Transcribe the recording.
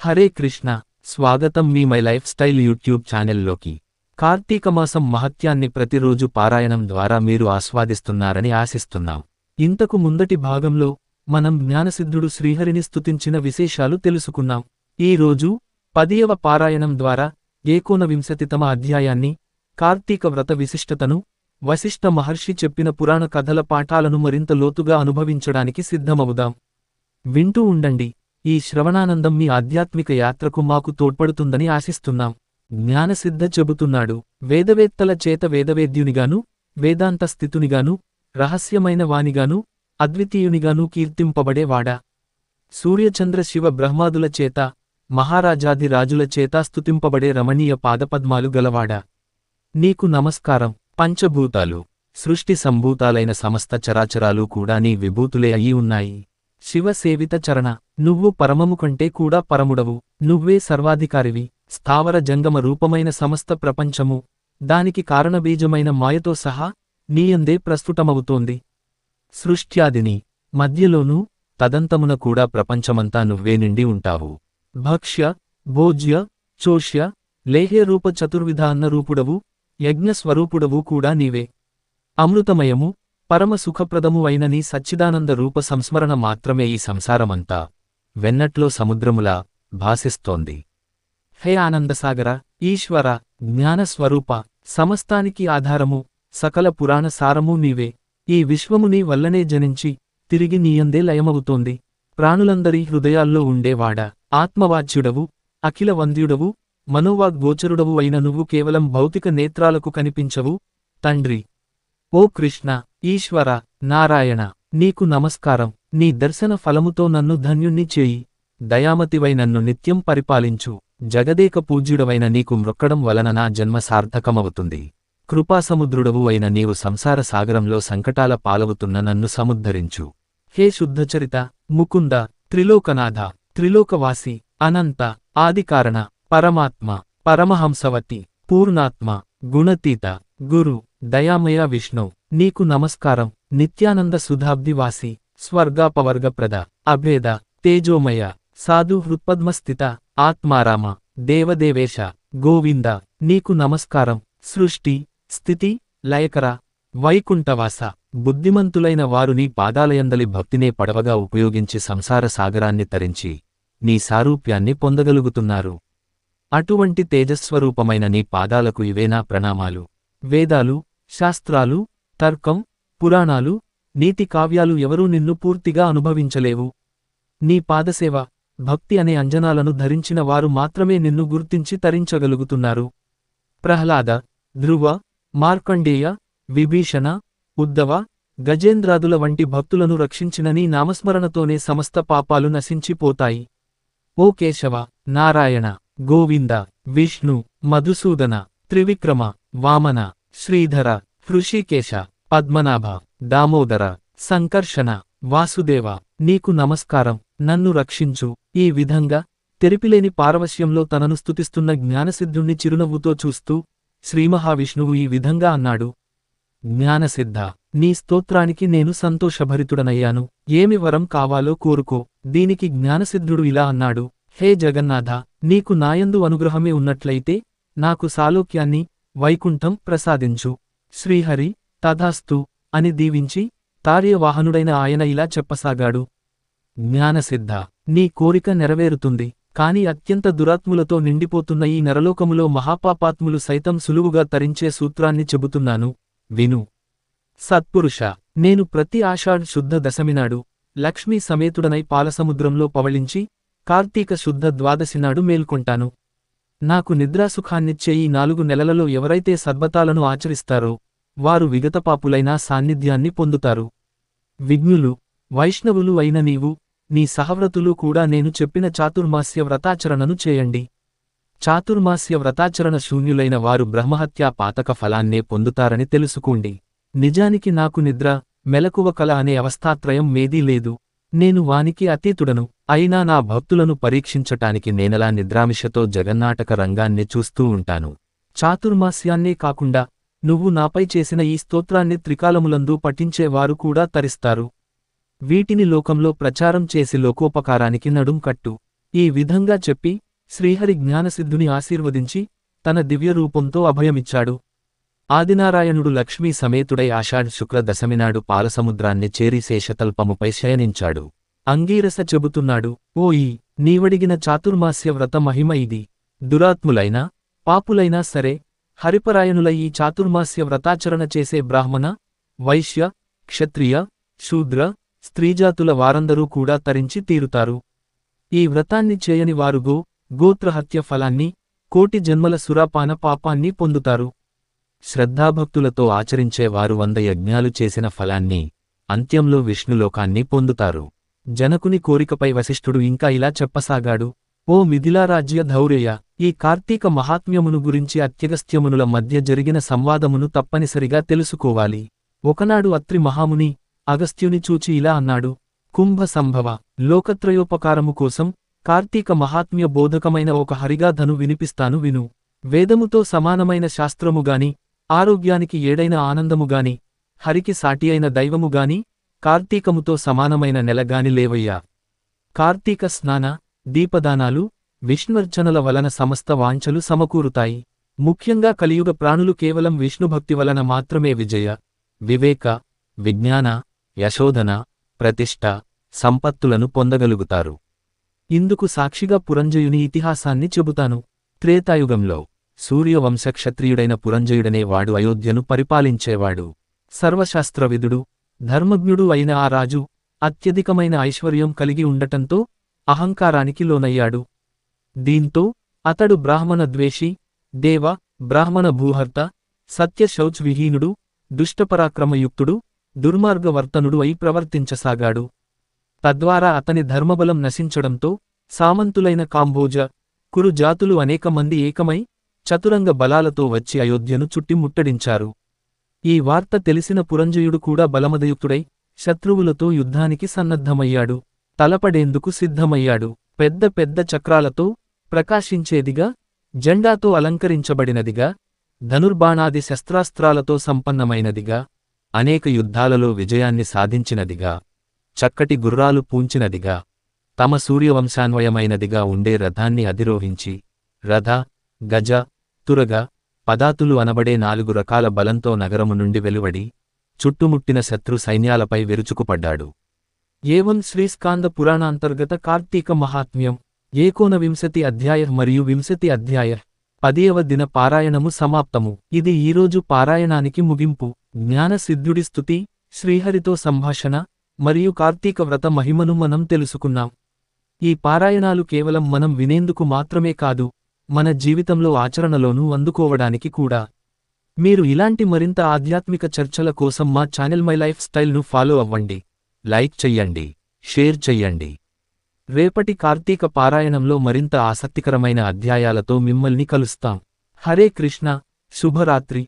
హరే కృష్ణ. స్వాగతం me my life style YouTube ఛానల్లోకి. కార్తీక మాసం మహత్యాన్ని ప్రతిరోజు పారాయణం ద్వారా మీరు ఆస్వాదిస్తున్నారని ఆశిస్తున్నాం. ఇంతకు ముందటి భాగంలో మనం జ్ఞానసిద్ధుడు శ్రీహరిని స్తుతించిన విశేషాలు తెలుసుకున్నాం. ఈ రోజు 10వ పారాయణం ద్వారా 19వ అధ్యాయాన్ని, కార్తీక వ్రత విశిష్టతను, వశిష్ఠ మహర్షి చెప్పిన పురాణ కథల పాఠాలను మరింత లోతుగా అనుభవించడానికి సిద్ధమవుదాం. వింటూ ఉండండి. ఈ శ్రవణానందం మీ ఆధ్యాత్మిక యాత్రకు మాకు తోడ్పడుతుందని ఆశిస్తున్నాం. జ్ఞానసిద్ధ చెబుతున్నాడు, వేదవేత్తల చేత వేదవేద్యునిగాను, వేదాంత స్థితునిగాను, రహస్యమైన వానిగాను, అద్వితీయునిగాను కీర్తింపబడేవాడా. సూర్యచంద్ర శివ బ్రహ్మాదుల చేత, మహారాజాది రాజుల చేత స్తుతింపబడే రమణీయ పాదపద్మాలు గలవాడా. నీకు నమస్కారం. పంచభూతాలు, సృష్టి సంభూతాలైన సమస్త చరాచరాలు కూడా నీ విభూతులే అయి ఉన్నాయి. శివ సేవిత చరణ, నువ్వు పరమము కంటే కూడా పరముడవు. నువ్వే సర్వాధికారివి. స్థావర జంగమ రూపమైన సమస్త ప్రపంచము, దానికి కారణబీజమైన మాయతో సహా నీయందే ప్రస్ఫుటమవుతోంది. సృష్ట్యాదిని, మధ్యలోనూ తదంతమున కూడా ప్రపంచమంతా నువ్వే నిండి ఉంటావు. భక్ష్య, భోజ్య, చోష్య, లేహ్య రూప చతుర్విధ అన్న రూపుడవు, యజ్ఞస్వరూపుడవు కూడా నీవే. అమృతమయము, పరమ సుఖప్రదము అయిన నీ సచ్చిదానంద రూప సంస్మరణ మాత్రమే ఈ సంసారమంతా వెన్నట్లో సముద్రములా భాసిస్తోంది. హే ఆనందసాగర, ఈశ్వర, జ్ఞానస్వరూప, సమస్తానికి ఆధారము, సకల పురాణ సారము నీవే. ఈ విశ్వము నీ వల్లనే జనించి తిరిగి నీయందే లయమవుతోంది. ప్రాణులందరి హృదయాల్లో ఉండేవాడా, ఆత్మవాచ్యుడవు, అఖిల వంద్యుడవు, మనోవాగ్గోచరుడవు అయిన నువ్వు కేవలం భౌతిక నేత్రాలకు కనిపించవు. తండ్రి, ఓ కృష్ణ, ఈశ్వర, నారాయణ, నీకు నమస్కారం. నీ దర్శన ఫలముతో నన్ను ధన్యుణ్ణి చేయి. దయామతివై నన్ను నిత్యం పరిపాలించు. జగదేక పూజ్యుడవైన నీకు మ్రొక్కడం వలన నా జన్మ సార్థకమవుతుంది. కృపాసముద్రుడవు అయిన నీవు సంసార సాగరంలో సంకటాల పాలవుతున్న నన్ను సముద్ధరించు. హే శుద్ధచరిత, ముకుంద, త్రిలోకనాథ, త్రిలోకవాసి, అనంత, ఆదికారణ, పరమాత్మ, పరమహంసవతి, పూర్ణాత్మ, గుణతీత, గురు, దయామయ విష్ణు, నీకు నమస్కారం. నిత్యానంద సుధాబ్దివాసి, స్వర్గాపవర్గప్రద, అభేద, తేజోమయ, సాధు హృత్పద్మస్థిత, ఆత్మారామ, దేవదేవేశ, గోవింద, నీకు నమస్కారం. సృష్టి, స్థితి, లయకర, వైకుంఠవాస, బుద్ధిమంతులైన వారు నీ పాదాలయందలి భక్తినే పడవగా ఉపయోగించి సంసార సాగరాన్ని తరించి నీ సారూప్యాన్ని పొందగలుగుతున్నారు. అటువంటి తేజస్వరూపమైన నీ పాదాలకు ఇవేనా ప్రణామాలు. వేదాలు, శాస్త్రాలు, తర్కం, పురాణాలు, నీతి కావ్యాలు ఎవరూ నిన్ను పూర్తిగా అనుభవించలేవు. నీ పాదసేవ, భక్తి అనే అంజనాలను ధరించిన వారు మాత్రమే నిన్ను గుర్తించి తరించగలుగుతున్నారు. ప్రహ్లాద, ధ్రువ, మార్కండేయ, విభీషణ, ఉద్ధవ, గజేంద్రాదుల వంటి భక్తులను రక్షించిన నీ నామస్మరణతోనే సమస్త పాపాలు నశించిపోతాయి. ఓ కేశవ, నారాయణ, గోవింద, విష్ణు, మధుసూదన, త్రివిక్రమ, వామన, శ్రీధర, హృషికేశ, పద్మనాభ, దామోదర, సంకర్షణ, వాసుదేవ, నీకు నమస్కారం. నన్ను రక్షించు. ఈ విధంగా తెరిపిలేని పారవశ్యంలో తనను స్తుతిస్తున్న జ్ఞానసిద్ధుణ్ణి చిరునవ్వుతో చూస్తూ శ్రీమహావిష్ణువు ఈ విధంగా అన్నాడు. జ్ఞానసిద్ధ, నీ స్తోత్రానికి నేను సంతోషభరితుడనయ్యాను. ఏమి వరం కావాలో కోరుకో. దీనికి జ్ఞానసిద్ధుడు ఇలా అన్నాడు. హే జగన్నాథ, నీకు నాయందు అనుగ్రహమే ఉన్నట్లయితే నాకు సాలోక్యాన్ని, వైకుంఠం ప్రసాదించు. శ్రీహరి, తథాస్తు అని దీవించి తార్యవాహనుడైన ఆయన ఇలా చెప్పసాగాడు. జ్ఞానసిద్ధ, నీ కోరిక నెరవేరుతుంది. కాని అత్యంత దురాత్ములతో నిండిపోతున్న ఈ నరలోకములో మహాపాపాత్ములు సైతం సులువుగా తరించే సూత్రాన్ని చెబుతున్నాను, విను. సత్పురుష, నేను ప్రతి ఆషాఢ్ శుద్ధ దశమినాడు లక్ష్మీ సమేతుడనై పాలసముద్రంలో పవళించి కార్తీక శుద్ధ ద్వాదశినాడు మేల్కొంటాను. నాకు నిద్రాసుఖాన్నిచ్చే ఈ 4 నెలలలో ఎవరైతే సద్వ్రతాలను ఆచరిస్తారో వారు విగతపాపులైనా సాన్నిధ్యాన్ని పొందుతారు. విజ్ఞులు, వైష్ణవులు అయిన నీవు, నీ సహవ్రతులు కూడా నేను చెప్పిన చాతుర్మాస్య వ్రతాచరణను చేయండి. చాతుర్మాస్య వ్రతాచరణ శూన్యులైన వారు బ్రహ్మహత్యా పాతక ఫలాన్నే పొందుతారని తెలుసుకోండి. నిజానికి నాకు నిద్ర, మెలకువ కల అనే అవస్థాత్రయం మేదీ లేదు. నేను వానికి అతీతుడను. అయినా నా భక్తులను పరీక్షించటానికి నేనలా నిద్రామిషతో జగన్నాటక రంగాన్ని చూస్తూ ఉంటాను. చాతుర్మాస్యాన్నే కాకుండా నువ్వు నాపై చేసిన ఈ స్తోత్రాన్ని త్రికాలములందు పఠించేవారు కూడా తరిస్తారు. వీటిని లోకంలో ప్రచారం చేసి లోకోపకారానికి నడుం కట్టు. ఈ విధంగా చెప్పి శ్రీహరి జ్ఞానసిద్ధుని ఆశీర్వదించి తన దివ్యరూపంతో అభయమిచ్చాడు. ఆదినారాయణుడు లక్ష్మీ సమేతుడై ఆషాఢ శుక్ల దశమినాడు పాలసముద్రాన్ని చేరి శేషతల్పముపై శయనించాడు. అంగీరస చెబుతున్నాడు, ఓయి నీవడిగిన చాతుర్మాస్య వ్రత మహిమ ఇది. దురాత్ములైనా పాపులైనా సరే హరిపరాయణులై ఈ చాతుర్మాస్య వ్రతాచరణ చేసే బ్రాహ్మణ, వైశ్య, క్షత్రియ, శూద్ర, స్త్రీజాతుల వారందరూ కూడా తరించి తీరుతారు. ఈ వ్రతాన్ని చేయని వారు గోత్రహత్య ఫలాన్ని, కోటి జన్మల సురాపాన పాపాన్ని పొందుతారు. శ్రద్ధాభక్తులతో ఆచరించేవారు 100 యజ్ఞాలు చేసిన ఫలాన్ని, అంత్యంలో విష్ణులోకాన్ని పొందుతారు. జనకుని కోరికపై వశిష్ఠుడు ఇంకా ఇలా చెప్పసాగాడు, ఓ మిథిలారాజ్య ధౌర్యయ, ఈ కార్తీక మహాత్మ్యమును గురించి అత్యగస్త్యమునుల మధ్య జరిగిన సంవాదమును తప్పనిసరిగా తెలుసుకోవాలి. ఒకనాడు అత్రి మహాముని అగస్త్యుని చూచి ఇలా అన్నాడు, కుంభ సంభవ, లోకత్రయోపకారము కోసం కార్తీక మహాత్మ్య బోధకమైన ఒక హరిగాథను వినిపిస్తాను విను. వేదముతో సమానమైన శాస్త్రముగాని, ఆరోగ్యానికి ఏడైన ఆనందముగాని, హరికి సాటి అయిన దైవముగాని, కార్తీకముతో సమానమైన నెలగాని లేవయ్యా. కార్తీక స్నాన, దీపదానాలు, విష్ణుర్చనల వలన సమస్త వాంఛలు సమకూరుతాయి. ముఖ్యంగా కలియుగ ప్రాణులు కేవలం విష్ణుభక్తి వలన మాత్రమే విజయ, వివేక, విజ్ఞాన, యశోధన, ప్రతిష్ఠ, సంపత్తులను పొందగలుగుతారు. ఇందుకు సాక్షిగా పురంజయుని ఇతిహాసాన్ని చెబుతాను. త్రేతాయుగంలో సూర్యవంశక్షత్రియుడైన పురంజయుడనే వాడు అయోధ్యను పరిపాలించేవాడు. సర్వశాస్త్రవిదుడు, ధర్మజ్ఞుడు అయిన ఆ రాజు అత్యధికమైన ఐశ్వర్యం కలిగి ఉండటంతో అహంకారానికి లోనయ్యాడు. దీంతో అతడు బ్రాహ్మణ ద్వేషి, దేవ, బ్రాహ్మణ భూహర్త, సత్యశౌచ్ విహీనుడు, దుష్టపరాక్రమయుక్తుడు, దుర్మార్గవర్తనుడు అయి ప్రవర్తించసాగాడు. తద్వారా అతని ధర్మబలం నశించడంతో సామంతులైన కాంభోజ, కురు జాతులు అనేక మంది ఏకమై చతురంగ బలాలతో వచ్చి అయోధ్యను చుట్టి ముట్టడించారు. ఈ వార్త తెలిసిన పురంజయుడు కూడా బలమదయుక్తుడై శత్రువులతో యుద్ధానికి సన్నద్ధమయ్యాడు. తలపడేందుకు సిద్ధమయ్యాడు. పెద్ద పెద్ద చక్రాలతో ప్రకాశించేదిగా, జెండాతో అలంకరించబడినదిగా, ధనుర్బాణాది శస్త్రాస్త్రాలతో సంపన్నమైనదిగా, అనేక యుద్ధాలలో విజయాన్ని సాధించినదిగా, చక్కటి గుర్రాలు పూంచినదిగా, తమ సూర్యవంశాన్వయమైనదిగా ఉండే రథాన్ని అధిరోహించి రథ, గజ, తురగ, పదాతులు అనబడే 4 రకాల బలంతో నగరము నుండి వెలువడి చుట్టుముట్టిన శత్రు సైన్యాలపై విరుచుకుపడ్డాడు. ఏవం శ్రీస్కాంద పురాణాంతర్గత కార్తీక మహాత్మ్యం 19 అధ్యాయ మరియు 20 అధ్యాయ 10వ దిన పారాయణము సమాప్తము. ఇది ఈరోజు పారాయణానికి ముగింపు. జ్ఞానసిద్ధుడి స్తుతి, శ్రీహరితో సంభాషణ మరియు కార్తీక వ్రత మహిమను మనం తెలుసుకున్నాం. ఈ పారాయణాలు కేవలం మనం వినేందుకు మాత్రమే కాదు, మన జీవితంలో ఆచరణలోనూ అందుకోవడానికి కూడా. మీరు ఇలాంటి మరింత ఆధ్యాత్మిక చర్చల కోసం మా ఛానల్ మై లైఫ్ స్టైల్ను ఫాలో అవ్వండి, లైక్ చెయ్యండి, షేర్ చెయ్యండి. రేపటి కార్తీక పారాయణంలో మరింత ఆసక్తికరమైన అధ్యాయాలతో మిమ్మల్ని కలుస్తాం. హరే కృష్ణ, శుభరాత్రి.